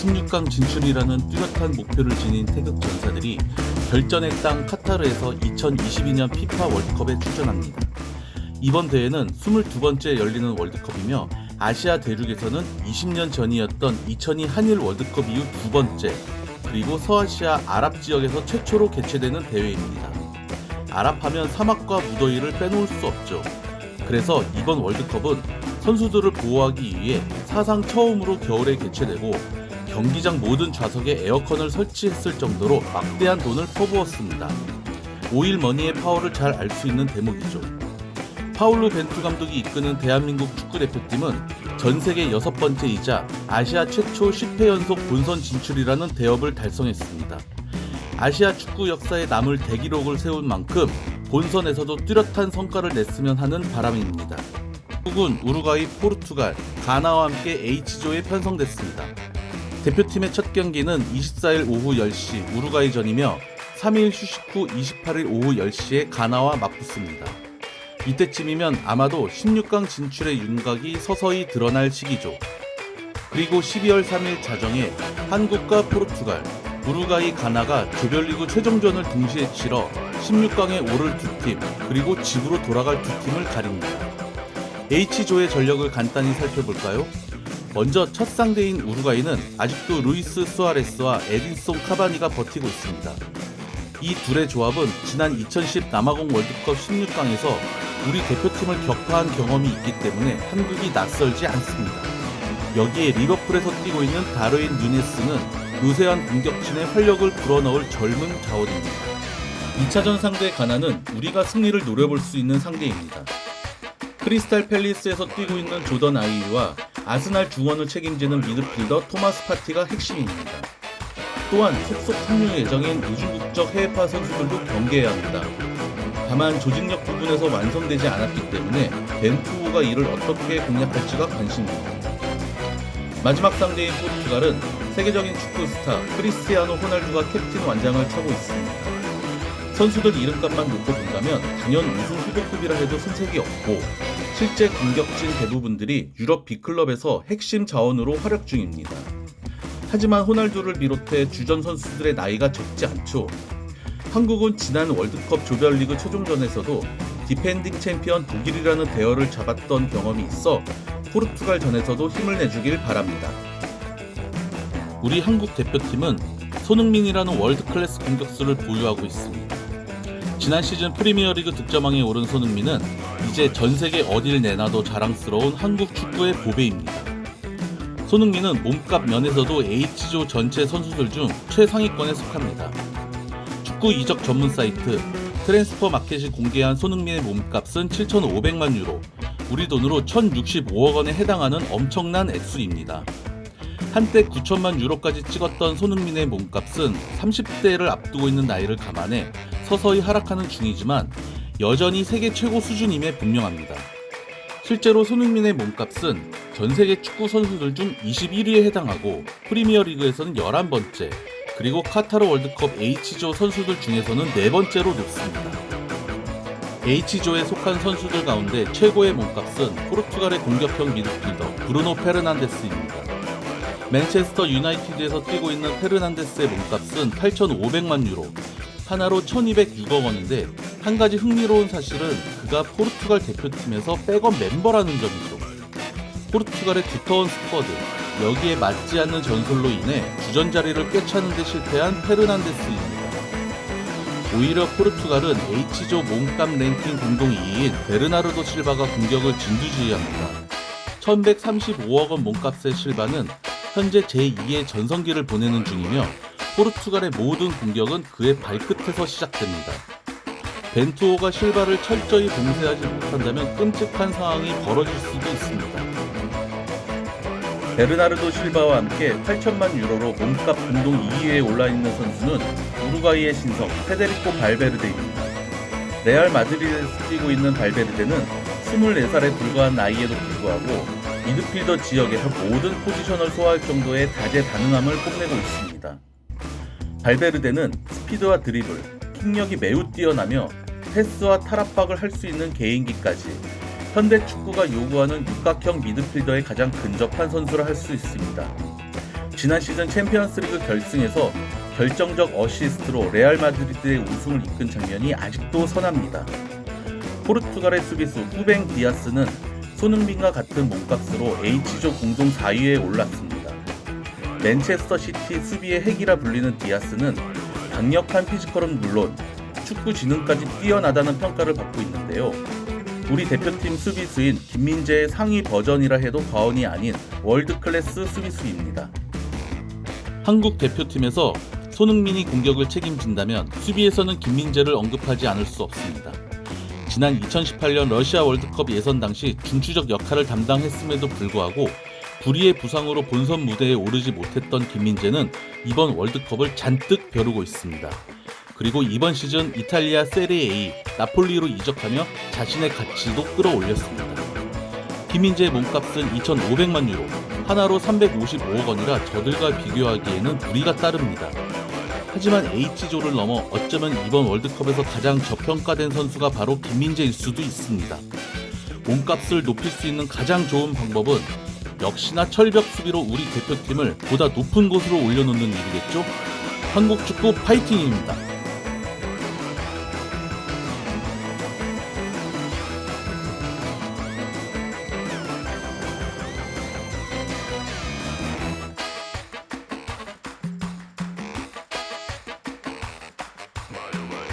16강 진출이라는 뚜렷한 목표를 지닌 태극 전사들이 결전의 땅 카타르에서 2022년 피파 월드컵에 출전합니다. 이번 대회는 22번째 열리는 월드컵이며 아시아 대륙에서는 20년 전이었던 2002 한일 월드컵 이후 두 번째, 그리고 서아시아 아랍 지역에서 최초로 개최되는 대회입니다. 아랍하면 사막과 무더위를 빼놓을 수 없죠. 그래서 이번 월드컵은 선수들을 보호하기 위해 사상 처음으로 겨울에 개최되고 경기장 모든 좌석에 에어컨을 설치했을 정도로 막대한 돈을 퍼부었습니다. 오일머니의 파워를 잘 알 수 있는 대목이죠. 파울루 벤투 감독이 이끄는 대한민국 축구대표팀은 전세계 6번째이자 아시아 최초 10회 연속 본선 진출이라는 대업을 달성했습니다. 아시아 축구 역사에 남을 대기록을 세운 만큼 본선에서도 뚜렷한 성과를 냈으면 하는 바람입니다. 한국은 우루과이, 포르투갈, 가나와 함께 H조에 편성됐습니다. 대표팀의 첫 경기는 24일 오후 10시 우루과이전이며 3일 휴식 후 28일 오후 10시에 가나와 맞붙습니다. 이때쯤이면 아마도 16강 진출의 윤곽이 서서히 드러날 시기죠. 그리고 12월 3일 자정에 한국과 포르투갈, 우루과이, 가나가 조별리그 최종전을 동시에 치러 16강에 오를 두 팀, 그리고 집으로 돌아갈 두 팀을 가립니다. H조의 전력을 간단히 살펴볼까요? 먼저 첫 상대인 우루과이는 아직도 루이스 수아레스와 에딘송 카바니가 버티고 있습니다. 이 둘의 조합은 지난 2010 남아공 월드컵 16강에서 우리 대표팀을 격파한 경험이 있기 때문에 한국이 낯설지 않습니다. 여기에 리버풀에서 뛰고 있는 다르윈 누네스는 노세한 공격진의 활력을 불어넣을 젊은 자원입니다. 2차전 상대 가나는 우리가 승리를 노려볼 수 있는 상대입니다. 크리스탈 팰리스에서 뛰고 있는 조던 아이유와 아스날 중원을 책임지는 미드필더 토마스 파티가 핵심입니다. 또한 속속 합류 예정인 우중국적 해외파 선수들도 경계해야 합니다. 다만 조직력 부분에서 완성되지 않았기 때문에 벤투호가 이를 어떻게 공략할지가 관심입니다. 마지막 상대인 포르투갈은 세계적인 축구 스타 크리스티아노 호날두가 캡틴 완장을 차고 있습니다. 선수들 이름값만 놓고 본다면 당연 우승 후보급이라 해도 손색이 없고 실제 공격진 대부분들이 유럽 B클럽에서 핵심 자원으로 활약 중입니다. 하지만 호날두를 비롯해 주전 선수들의 나이가 적지 않죠. 한국은 지난 월드컵 조별리그 최종전에서도 디펜딩 챔피언 독일이라는 대열을 잡았던 경험이 있어 포르투갈전에서도 힘을 내주길 바랍니다. 우리 한국 대표팀은 손흥민이라는 월드클래스 공격수를 보유하고 있습니다. 지난 시즌 프리미어리그 득점왕에 오른 손흥민은 이제 전세계 어딜 내놔도 자랑스러운 한국 축구의 보배입니다. 손흥민은 몸값 면에서도 H조 전체 선수들 중 최상위권에 속합니다. 축구 이적 전문 사이트 트랜스퍼 마켓이 공개한 손흥민의 몸값은 7,500만 유로, 우리 돈으로 1,065억 원에 해당하는 엄청난 액수입니다. 한때 9천만 유로까지 찍었던 손흥민의 몸값은 30대를 앞두고 있는 나이를 감안해 서서히 하락하는 중이지만 여전히 세계 최고 수준임에 분명합니다. 실제로 손흥민의 몸값은 전세계 축구 선수들 중 21위에 해당하고 프리미어리그에서는 11번째, 그리고 카타르 월드컵 H조 선수들 중에서는 4번째로 높습니다. H조에 속한 선수들 가운데 최고의 몸값은 포르투갈의 공격형 미드필더 브루노 페르난데스입니다. 맨체스터 유나이티드에서 뛰고 있는 페르난데스의 몸값은 8,500만 유로, 하나로 1,206억 원인데 한 가지 흥미로운 사실은 그가 포르투갈 대표팀에서 백업 멤버라는 점이죠. 포르투갈의 두터운 스쿼드, 여기에 맞지 않는 전술로 인해 주전 자리를 꿰차는 데 실패한 페르난데스입니다. 오히려 포르투갈은 H조 몸값 랭킹 공동 2위인 베르나르도 실바가 공격을 진두지휘합니다. 1,135억 원 몸값의 실바는 현재 제2의 전성기를 보내는 중이며 포르투갈의 모든 공격은 그의 발끝에서 시작됩니다. 벤투호가 실바를 철저히 봉쇄하지 못한다면 끔찍한 상황이 벌어질 수도 있습니다. 베르나르도 실바와 함께 8천만 유로로 몸값 공동 2위에 올라있는 선수는 우루과이의 신성 페데리코 발베르데입니다. 레알 마드리드에서 뛰고 있는 발베르데는 24살에 불과한 나이에도 불구하고 미드필더 지역에서 모든 포지션을 소화할 정도의 다재다능함을 뽐내고 있습니다. 발베르데는 스피드와 드리블, 킥력이 매우 뛰어나며 패스와 탈압박을 할 수 있는 개인기까지 현대 축구가 요구하는 육각형 미드필더에 가장 근접한 선수라 할 수 있습니다. 지난 시즌 챔피언스리그 결승에서 결정적 어시스트로 레알 마드리드의 우승을 이끈 장면이 아직도 선합니다. 포르투갈의 수비수 후뱅 디아스는 손흥민과 같은 몸값으로 H조 공동 4위에 올랐습니다. 맨체스터 시티 수비의 핵이라 불리는 디아스는 강력한 피지컬은 물론 축구 지능까지 뛰어나다는 평가를 받고 있는데요. 우리 대표팀 수비수인 김민재의 상위 버전이라 해도 과언이 아닌 월드클래스 수비수입니다. 한국 대표팀에서 손흥민이 공격을 책임진다면 수비에서는 김민재를 언급하지 않을 수 없습니다. 지난 2018년 러시아 월드컵 예선 당시 중추적 역할을 담당했음에도 불구하고 불의의 부상으로 본선 무대에 오르지 못했던 김민재는 이번 월드컵을 잔뜩 벼르고 있습니다. 그리고 이번 시즌 이탈리아 세리에 A 나폴리로 이적하며 자신의 가치도 끌어올렸습니다. 김민재의 몸값은 2,500만 유로, 하나로 355억 원이라 저들과 비교하기에는 무리가 따릅니다. 하지만 H조를 넘어 어쩌면 이번 월드컵에서 가장 저평가된 선수가 바로 김민재일 수도 있습니다. 몸값을 높일 수 있는 가장 좋은 방법은 역시나 철벽 수비로 우리 대표팀을 보다 높은 곳으로 올려놓는 일이겠죠? 한국 축구 파이팅입니다.